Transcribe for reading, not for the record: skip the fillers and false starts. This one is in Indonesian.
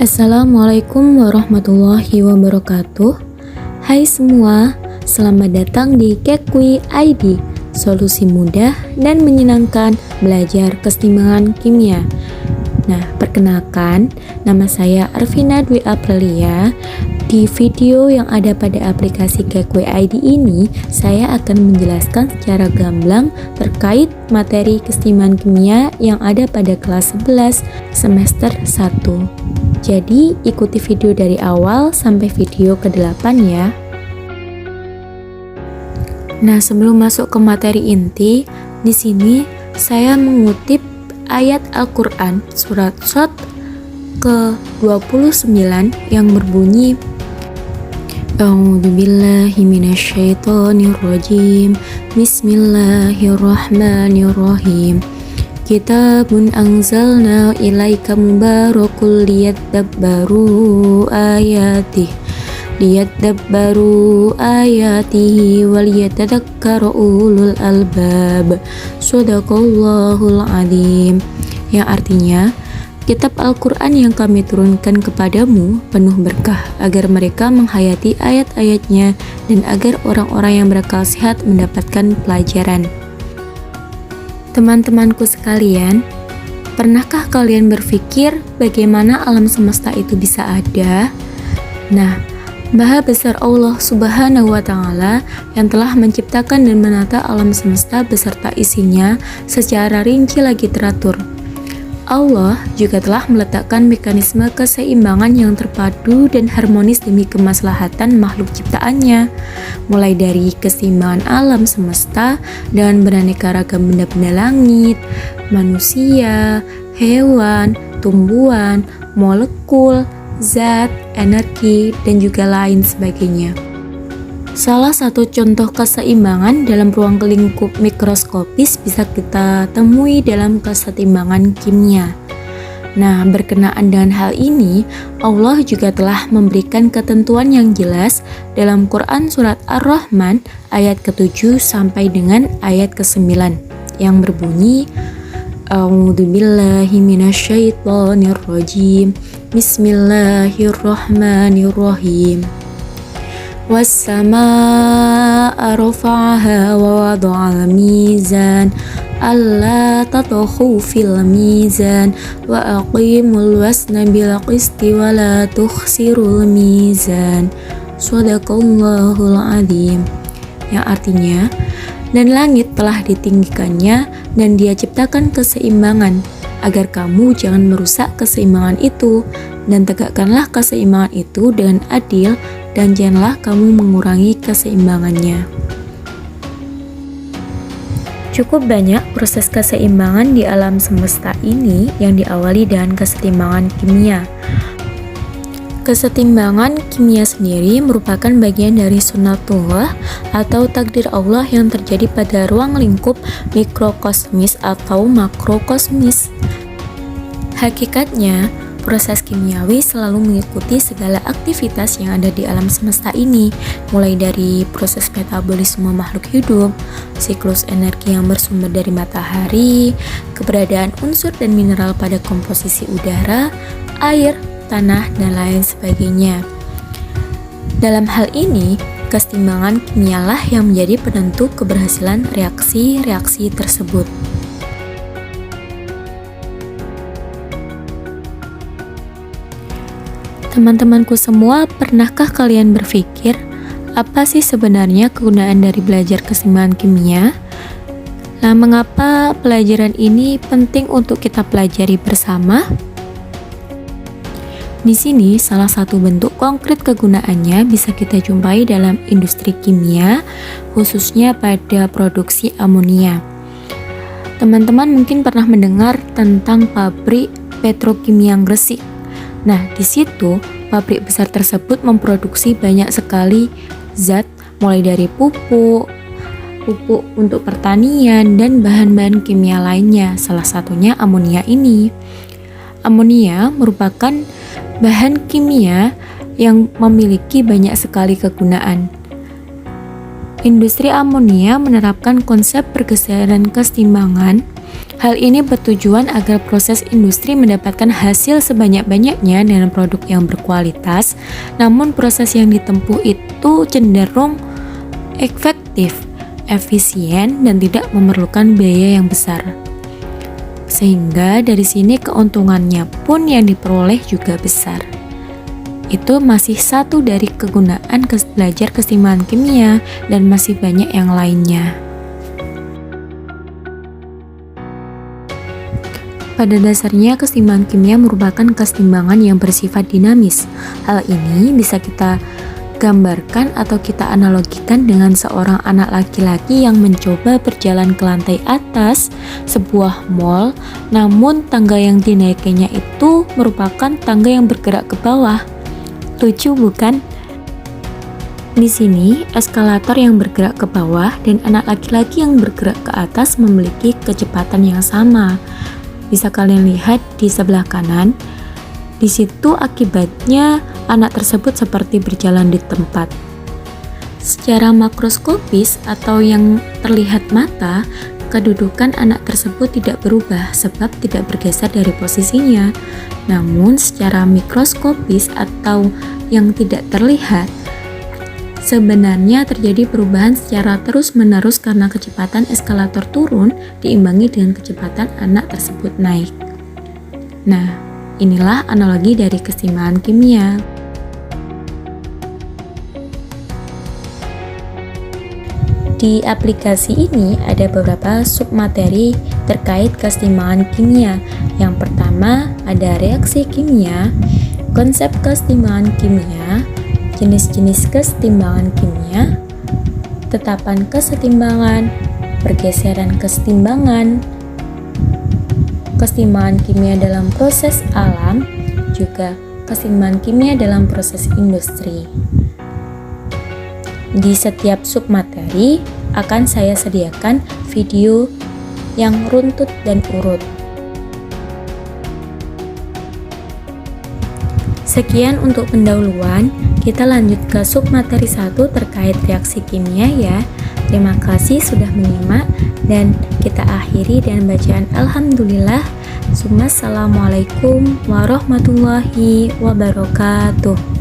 Assalamualaikum warahmatullahi wabarakatuh. Hai semua, selamat datang di Kekui ID, solusi mudah dan menyenangkan belajar keseimbangan kimia. Nah, perkenalkan, nama saya Arvina Dwi Aprilia. Di video yang ada pada aplikasi Kekui ID ini, saya akan menjelaskan secara gamblang terkait materi keseimbangan kimia yang ada pada kelas 11 semester 1. Jadi, ikuti video dari awal sampai video ke-8 ya. Nah, sebelum masuk ke materi inti, di sini saya mengutip ayat Al-Qur'an surat Shad ke-29 yang berbunyi A'udzubillahi minasyaitonirrajim. Bismillahirrahmanirrahim. Kitabun anzalna ilaika mubarakul liyadabbaru ayatihi waliyatadzakkara ulul albab. Shadaqallahul adzim. Yang artinya, kitab Al-Quran yang kami turunkan kepadamu penuh berkah agar mereka menghayati ayat-ayatnya dan agar orang-orang yang berakal sehat mendapatkan pelajaran. Teman-temanku sekalian, pernahkah kalian berpikir bagaimana alam semesta itu bisa ada? Nah, Maha Besar Allah Subhanahu wa Ta'ala yang telah menciptakan dan menata alam semesta beserta isinya secara rinci lagi teratur. Allah juga telah meletakkan mekanisme keseimbangan yang terpadu dan harmonis demi kemaslahatan makhluk ciptaannya, mulai dari keseimbangan alam semesta dengan beraneka ragam benda-benda langit, manusia, hewan, tumbuhan, molekul, zat, energi, dan juga lain sebagainya. Salah satu contoh keseimbangan dalam ruang lingkup mikroskopis bisa kita temui dalam keseimbangan kimia. Nah, berkenaan dengan hal ini, Allah juga telah memberikan ketentuan yang jelas dalam Quran surat Ar-Rahman ayat ke-7 sampai dengan ayat ke-9 yang berbunyi A'udzubillahi minasyaitonirrajim. Bismillahirrahmanirrahim. Was-samaa'a rafa'aha wa wada'al mizan alla tatghaw fil mizan wa aqimul wasna bil qisti wa la tukhsirul mizan. Shadaqallahul adzim. Yang artinya, dan langit telah ditinggikannya dan Dia ciptakan keseimbangan agar kamu jangan merusak keseimbangan itu, dan tegakkanlah keseimbangan itu dengan adil, dan janganlah kamu mengurangi keseimbangannya. Cukup banyak proses keseimbangan di alam semesta ini yang diawali dengan kesetimbangan kimia. Kesetimbangan kimia sendiri merupakan bagian dari sunnatullah atau takdir Allah yang terjadi pada ruang lingkup mikrokosmis atau makrokosmis. Hakikatnya, proses kimiawi selalu mengikuti segala aktivitas yang ada di alam semesta ini, mulai dari proses metabolisme makhluk hidup, siklus energi yang bersumber dari matahari, keberadaan unsur dan mineral pada komposisi udara, air, tanah, dan lain sebagainya. Dalam hal ini, keseimbangan kimialah yang menjadi penentu keberhasilan reaksi-reaksi tersebut. Teman-temanku semua, pernahkah kalian berpikir apa sih sebenarnya kegunaan dari belajar keseimbangan kimia? Nah, mengapa pelajaran ini penting untuk kita pelajari bersama? Di sini, salah satu bentuk konkret kegunaannya bisa kita jumpai dalam industri kimia, khususnya pada produksi amonia. Teman-teman mungkin pernah mendengar tentang pabrik petrokimia Gresik. Nah, di situ pabrik besar tersebut memproduksi banyak sekali zat, mulai dari pupuk untuk pertanian, dan bahan-bahan kimia lainnya, salah satunya amonia ini. Amonia merupakan bahan kimia yang memiliki banyak sekali kegunaan. Industri amonia menerapkan konsep pergeseran keseimbangan Hal ini bertujuan agar proses industri mendapatkan hasil sebanyak-banyaknya dengan produk yang berkualitas, namun proses yang ditempuh itu cenderung efektif, efisien, dan tidak memerlukan biaya yang besar. Sehingga dari sini keuntungannya pun yang diperoleh juga besar. Itu masih satu dari kegunaan belajar keseimbangan kimia dan masih banyak yang lainnya. Pada dasarnya, keseimbangan kimia merupakan keseimbangan yang bersifat dinamis. Hal ini bisa kita gambarkan atau kita analogikan dengan seorang anak laki-laki yang mencoba berjalan ke lantai atas sebuah mall, namun tangga yang dinaikinya itu merupakan tangga yang bergerak ke bawah. Lucu bukan? Di sini, eskalator yang bergerak ke bawah dan anak laki-laki yang bergerak ke atas memiliki kecepatan yang sama. Bisa kalian lihat di sebelah kanan. Di situ akibatnya anak tersebut seperti berjalan di tempat. Secara makroskopis atau yang terlihat mata, kedudukan anak tersebut tidak berubah sebab tidak bergeser dari posisinya. Namun secara mikroskopis atau yang tidak terlihat, sebenarnya terjadi perubahan secara terus-menerus karena kecepatan eskalator turun diimbangi dengan kecepatan anak tersebut naik. Nah, inilah analogi dari keseimbangan kimia. Di aplikasi ini ada beberapa submateri terkait keseimbangan kimia. Yang pertama ada reaksi kimia, konsep keseimbangan kimia, jenis-jenis kesetimbangan kimia, tetapan kesetimbangan, pergeseran kesetimbangan, keseimbangan kimia dalam proses alam, juga keseimbangan kimia dalam proses industri. Di setiap submateri akan saya sediakan video yang runtut dan urut. Sekian untuk pendahuluan, kita lanjut ke submateri 1 terkait reaksi kimia ya. Terima kasih sudah menyimak dan kita akhiri dengan bacaan Alhamdulillah. Assalamualaikum warahmatullahi wabarakatuh.